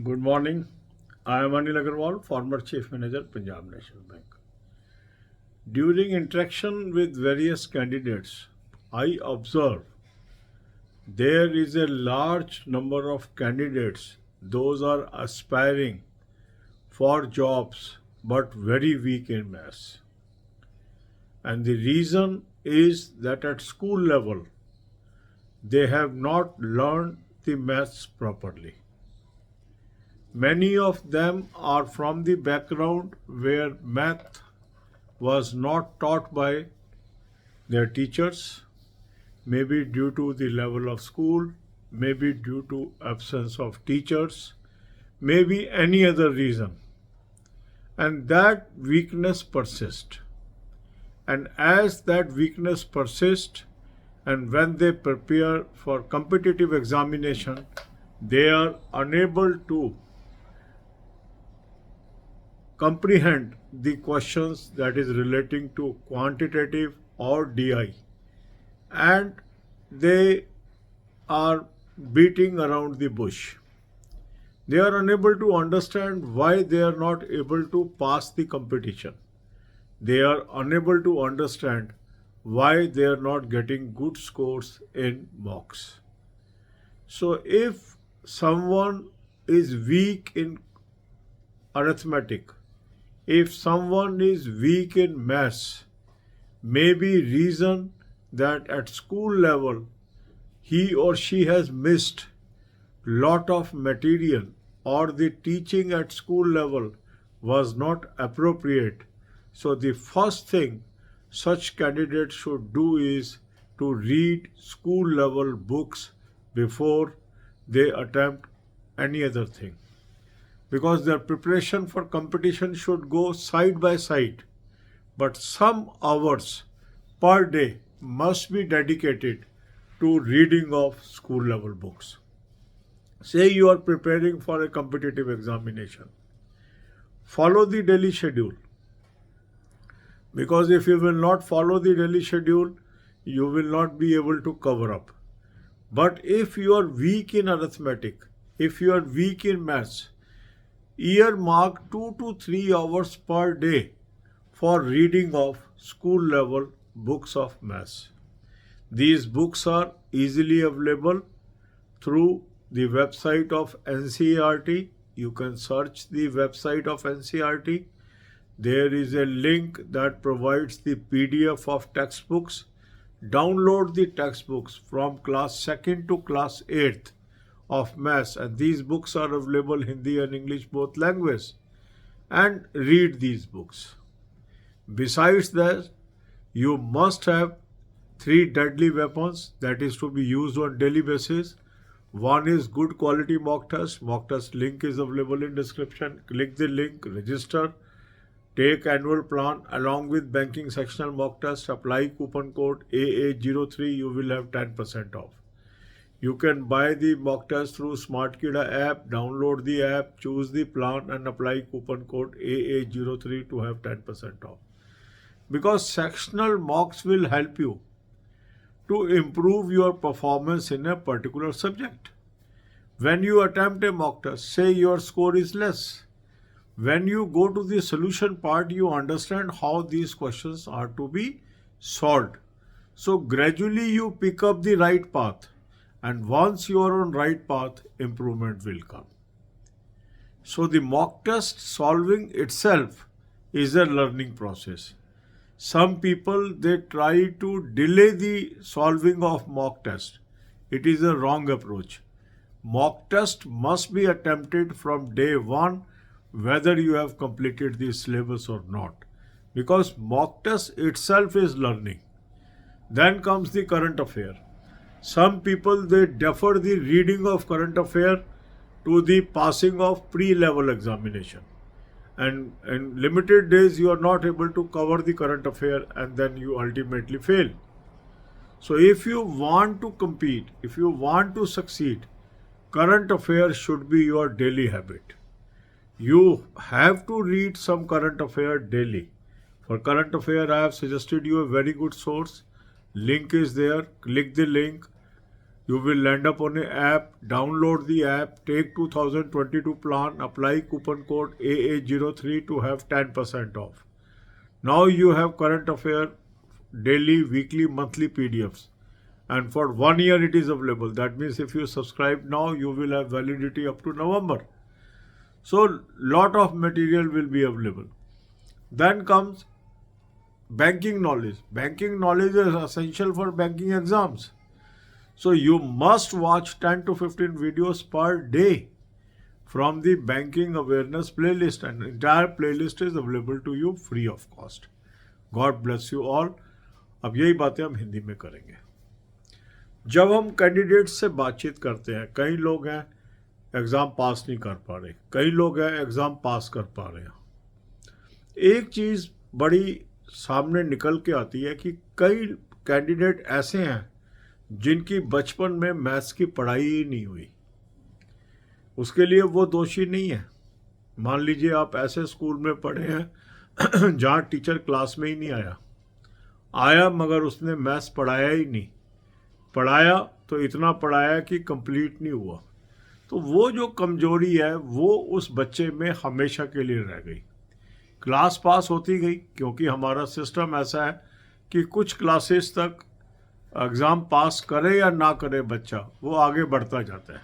Good morning. I am Anil Agarwal, former Chief Manager, Punjab National Bank. During interaction with various candidates, I observe there is a large number of candidates, those are aspiring for jobs but very weak in maths. And the reason is that at school level, they have not learned the maths properly. Many of them are from the background where math was not taught by their teachers, maybe due to the level of school, maybe due to absence of teachers, maybe any other reason. And that weakness persists. And as that weakness persists, and when they prepare for competitive examination, they are unable to comprehend the questions that is relating to quantitative or DI, and they are beating around the bush. They are unable to understand why they are not able to pass the competition. They are unable to understand why they are not getting good scores in mocks. So if someone is weak in arithmetic, if someone is weak in maths, maybe reason that at school level he or she has missed lot of material, or the teaching at school level was not appropriate. So the first thing such candidates should do is to read school level books before they attempt any other thing, because their preparation for competition should go side by side, but some hours per day must be dedicated to reading of school level books. Say you are preparing for a competitive examination, follow the daily schedule, because if you will not follow the daily schedule, you will not be able to cover up. But if you are weak in arithmetic, if you are weak in maths, earmark 2 to 3 hours per day for reading of school level books of maths. These books are easily available through the website of NCERT. You can search the website of NCERT. There is a link that provides the PDF of textbooks. Download the textbooks from class 2nd to class 8th of maths, and these books are available Hindi and English both languages, and read these books. Besides that, you must have 3 deadly weapons that is to be used on daily basis. One is good quality mock test. Mock test link is available in description. Click the link, register, take annual plan along with banking sectional mock test, apply coupon code AA03, you will have 10% off. You can buy the mock test through SmartKida app, download the app, choose the plan and apply coupon code AA03 to have 10% off. Because sectional mocks will help you to improve your performance in a particular subject. When you attempt a mock test, say your score is less. When you go to the solution part, you understand how these questions are to be solved. So gradually you pick up the right path, and once you are on right path, improvement will come. So the mock test solving itself is a learning process. Some people, they try to delay the solving of mock test. It is a wrong approach. Mock test must be attempted from day one, whether you have completed the syllabus or not, because mock test itself is learning. Then comes the current affair. Some people, they defer the reading of current affair to the passing of pre-level examination, and in limited days you are not able to cover the current affair, and then you ultimately fail. So if you want to compete, if you want to succeed, current affairs should be your daily habit. You have to read some current affair daily. For current affair, I have suggested you a very good source. Link is there. Click the link. You will land up on an app, download the app, take 2022 plan, apply coupon code AA03 to have 10% off. Now you have current affair, daily, weekly, monthly PDFs. And for 1 year it is available. That means if you subscribe now, you will have validity up to November. So lot of material will be available. Then comes banking knowledge. Banking knowledge is essential for banking exams. So you must watch 10 to 15 videos per day from the banking awareness playlist, and entire playlist is available to you free of cost. God bless you all. अब यही बातें हम हिंदी में करेंगे. जब हम candidate से बातचीत करते हैं, कई लोग हैं एग्ज़ाम पास नहीं कर पा रहे, कई लोग हैं एग्ज़ाम पास कर पा रहे हैं. एक चीज़ बड़ी सामने निकल के आती है कि कई कैंडिडेट ऐसे हैं जिनकी बचपन में मैथ्स की पढ़ाई ही नहीं हुई. उसके लिए वो दोषी नहीं है. मान लीजिए आप ऐसे स्कूल में पढ़े हैं जहाँ टीचर क्लास में ही नहीं आया मगर उसने मैथ्स पढ़ाया ही नहीं, पढ़ाया तो इतना पढ़ाया कि कंप्लीट नहीं हुआ. तो वो जो कमजोरी है वो उस बच्चे में हमेशा के लिए रह गई. क्लास पास होती गई क्योंकि हमारा सिस्टम ऐसा है कि कुछ क्लासेस तक एग्ज़ाम पास करे या ना करे बच्चा, वो आगे बढ़ता जाता है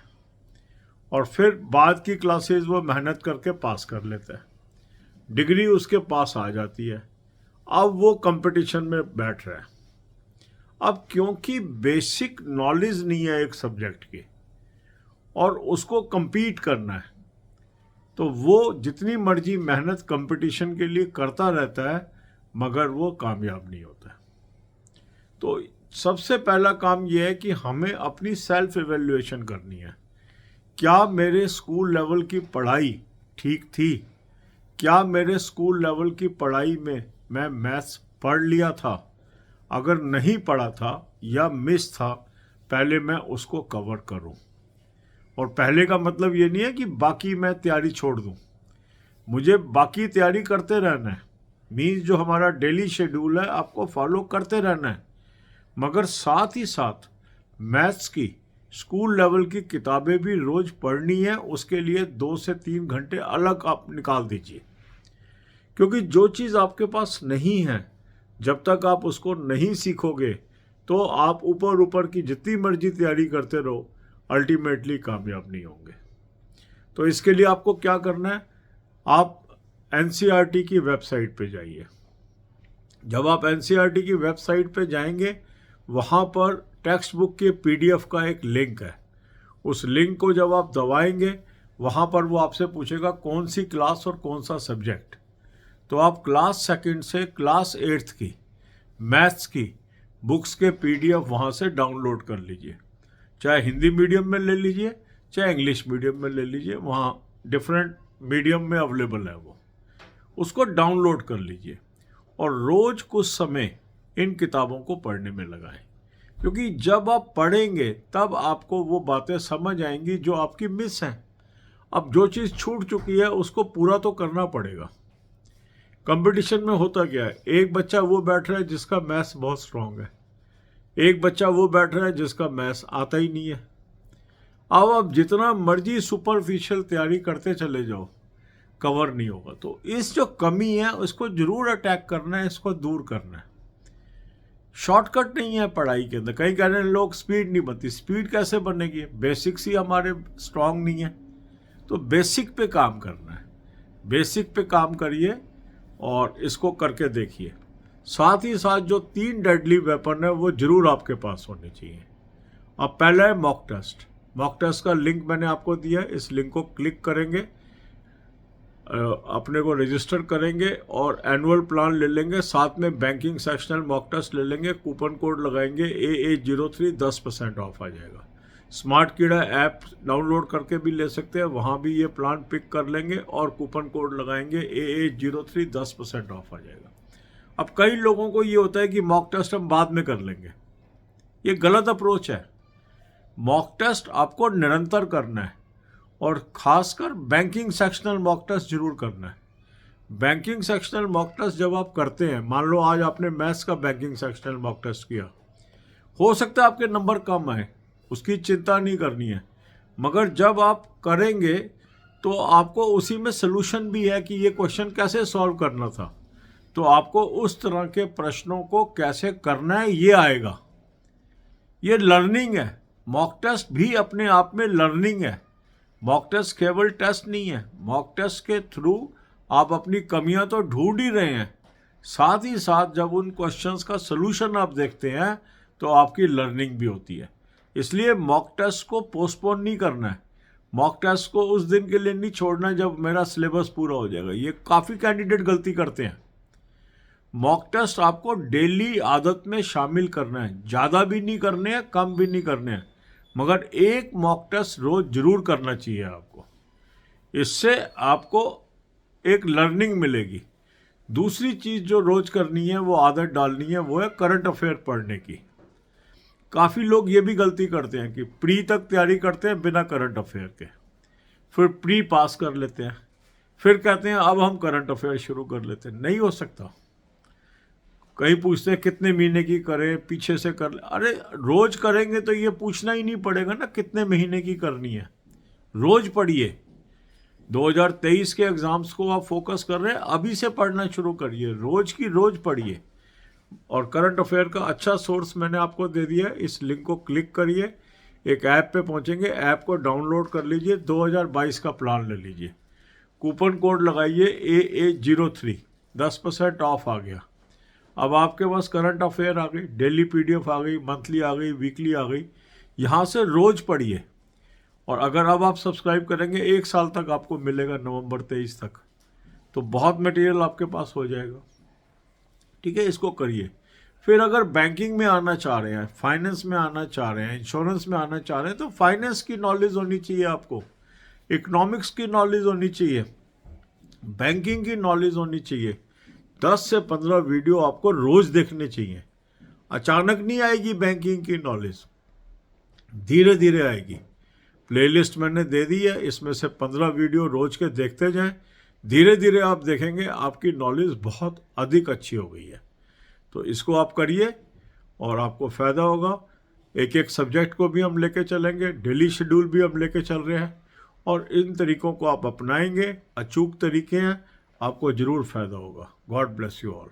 और फिर बाद की क्लासेस वो मेहनत करके पास कर लेता है, डिग्री उसके पास आ जाती है. अब वो कंपटीशन में बैठ रहा है. अब क्योंकि बेसिक नॉलेज नहीं है एक सब्जेक्ट की और उसको compete करना है, तो वो जितनी मर्जी मेहनत कंपटीशन के लिए करता रहता है मगर वो कामयाब नहीं होता है. तो सबसे पहला काम यह है कि हमें अपनी सेल्फ इवेल्युएशन करनी है. क्या मेरे स्कूल लेवल की पढ़ाई ठीक थी? क्या मेरे स्कूल लेवल की पढ़ाई में मैं मैथ्स पढ़ लिया था? अगर नहीं पढ़ा था या मिस था, पहले मैं उसको कवर करूं. और पहले का मतलब ये नहीं है कि बाकी मैं तैयारी छोड़ दूं. मुझे बाकी तैयारी करते रहना है. मीन्स जो हमारा डेली शेड्यूल है आपको फॉलो करते रहना है, मगर साथ ही साथ मैथ्स की स्कूल लेवल की किताबें भी रोज़ पढ़नी है. उसके लिए 2 से 3 घंटे अलग आप निकाल दीजिए, क्योंकि जो चीज़ आपके पास नहीं है, जब तक आप उसको नहीं सीखोगे तो आप ऊपर ऊपर की जितनी मर्जी तैयारी करते रहो, अल्टीमेटली कामयाब नहीं होंगे. तो इसके लिए आपको क्या करना है, आप NCERT की वेबसाइट पे जाइए. जब आप NCERT की वेबसाइट पे जाएंगे, वहाँ पर टेक्स्ट बुक के PDF का एक लिंक है. उस लिंक को जब आप दबाएंगे, वहाँ पर वो आपसे पूछेगा कौन सी क्लास और कौन सा सब्जेक्ट. तो आप क्लास 2 से क्लास 8 की मैथ्स की बुक्स के PDF वहाँ से डाउनलोड कर लीजिए. चाहे हिंदी मीडियम में ले लीजिए, चाहे इंग्लिश मीडियम में ले लीजिए, वहाँ डिफरेंट मीडियम में अवेलेबल है. वो उसको डाउनलोड कर लीजिए और रोज़ कुछ समय इन किताबों को पढ़ने में लगाएं, क्योंकि जब आप पढ़ेंगे तब आपको वो बातें समझ आएंगी जो आपकी मिस हैं. अब जो चीज़ छूट चुकी है उसको पूरा तो करना पड़ेगा. कंपटीशन में होता क्या है, एक बच्चा वो बैठ रहा है जिसका मैथ्स बहुत स्ट्रांग है, एक बच्चा वो बैठ रहा है जिसका मैथ्स आता ही नहीं है. अब आप जितना मर्जी सुपरफिशियल तैयारी करते चले जाओ, कवर नहीं होगा. तो इस जो कमी है उसको ज़रूर अटैक करना है, इसको दूर करना है. शॉर्टकट नहीं है पढ़ाई के अंदर. कहीं कह रहे हैं लोग स्पीड नहीं बनती. स्पीड कैसे बनेगी, बेसिक्स ही हमारे स्ट्रांग नहीं है. तो बेसिक पे काम करना है, बेसिक पे काम करिए और इसको करके देखिए. साथ ही साथ जो 3 डेडली वेपन है वो ज़रूर आपके पास होने चाहिए. अब पहला है मॉक टेस्ट. मॉक टेस्ट का लिंक मैंने आपको दिया है. इस लिंक को क्लिक करेंगे, अपने को रजिस्टर करेंगे और एनुअल प्लान ले लेंगे, साथ में बैंकिंग सेक्शनल मॉक टेस्ट ले लेंगे, कूपन कोड लगाएंगे AA03, 10% ऑफ आ जाएगा. स्मार्ट कीड़ा ऐप डाउनलोड करके भी ले सकते हैं, वहाँ भी ये प्लान पिक कर लेंगे और कूपन कोड लगाएंगे AA03, 10% ऑफ आ जाएगा. अब कई लोगों को ये होता है कि मॉक टेस्ट हम बाद में कर लेंगे. ये गलत अप्रोच है. मॉक टेस्ट आपको निरंतर करना है और ख़ासकर बैंकिंग सेक्शनल मॉक टेस्ट जरूर करना है. बैंकिंग सेक्शनल मॉक टेस्ट जब आप करते हैं, मान लो आज आपने मैथ्स का बैंकिंग सेक्शनल मॉक टेस्ट किया, हो सकता है आपके नंबर कम आए, उसकी चिंता नहीं करनी है। मगर जब आप करेंगे तो आपको उसी में सलूशन भी है कि ये क्वेश्चन कैसे सॉल्व करना था, तो आपको उस तरह के प्रश्नों को कैसे करना है ये आएगा। ये लर्निंग है। मॉक टेस्ट भी अपने आप में लर्निंग है। मॉक टेस्ट केवल टेस्ट नहीं है। मॉक टेस्ट के थ्रू आप अपनी कमियां तो ढूंढ ही रहे हैं, साथ ही साथ जब उन क्वेश्चंस का सलूशन आप देखते हैं तो आपकी लर्निंग भी होती है। इसलिए मॉक टेस्ट को पोस्टपोन नहीं करना है। मॉक टेस्ट को उस दिन के लिए नहीं छोड़ना जब मेरा सिलेबस पूरा हो जाएगा। ये काफ़ी कैंडिडेट गलती करते हैं। मॉक टेस्ट आपको डेली आदत में शामिल करना है। ज़्यादा भी नहीं करने हैं, कम भी नहीं करने हैं, मगर एक मॉक टेस्ट रोज जरूर करना चाहिए आपको। इससे आपको एक लर्निंग मिलेगी। दूसरी चीज़ जो रोज करनी है, वो आदत डालनी है, वो है करंट अफेयर पढ़ने की। काफ़ी लोग ये भी गलती करते हैं कि प्री तक तैयारी करते हैं बिना करंट अफेयर के, फिर प्री पास कर लेते हैं, फिर कहते हैं अब हम करंट अफेयर शुरू कर लेते हैं। नहीं हो सकता। कहीं पूछते हैं कितने महीने की करें, पीछे से कर ले। अरे रोज करेंगे तो ये पूछना ही नहीं पड़ेगा ना कितने महीने की करनी है। रोज पढ़िए। 2023 के एग्जाम्स को आप फोकस कर रहे हैं, अभी से पढ़ना शुरू करिए। रोज की रोज पढ़िए। और करंट अफेयर का अच्छा सोर्स मैंने आपको दे दिया है। इस लिंक को क्लिक करिए, एक ऐप पे पहुंचेंगे, ऐप को डाउनलोड कर लीजिए, 2022 का प्लान ले लीजिए, कूपन कोड लगाइए AA03, 10% ऑफ आ गया। अब आपके पास करंट अफेयर आ गई, डेली PDF आ गई, मंथली आ गई, वीकली आ गई। यहाँ से रोज पढ़िए। और अगर अब आप सब्सक्राइब करेंगे 1 साल तक आपको मिलेगा, नवंबर 23 तक, तो बहुत मटेरियल आपके पास हो जाएगा। ठीक है, इसको करिए। फिर अगर बैंकिंग में आना चाह रहे हैं, फाइनेंस में आना चाह रहे हैं, इंश्योरेंस में आना चाह रहे हैं, तो फाइनेंस की नॉलेज होनी चाहिए आपको, इकोनॉमिक्स की नॉलेज होनी चाहिए, बैंकिंग की नॉलेज होनी चाहिए। 10 से 15 वीडियो आपको रोज देखने चाहिए। अचानक नहीं आएगी बैंकिंग की नॉलेज, धीरे धीरे आएगी। प्लेलिस्ट मैंने दे दी है, इसमें से 15 वीडियो रोज के देखते जाएं। धीरे धीरे आप देखेंगे आपकी नॉलेज बहुत अधिक अच्छी हो गई है। तो इसको आप करिए और आपको फ़ायदा होगा। एक एक सब्जेक्ट को भी हम लेके चलेंगे, डेली शेड्यूल भी हम लेके चल रहे हैं, और इन तरीकों को आप अपनाएंगे, अचूक तरीके हैं, आपको ज़रूर फ़ायदा होगा। God bless you all.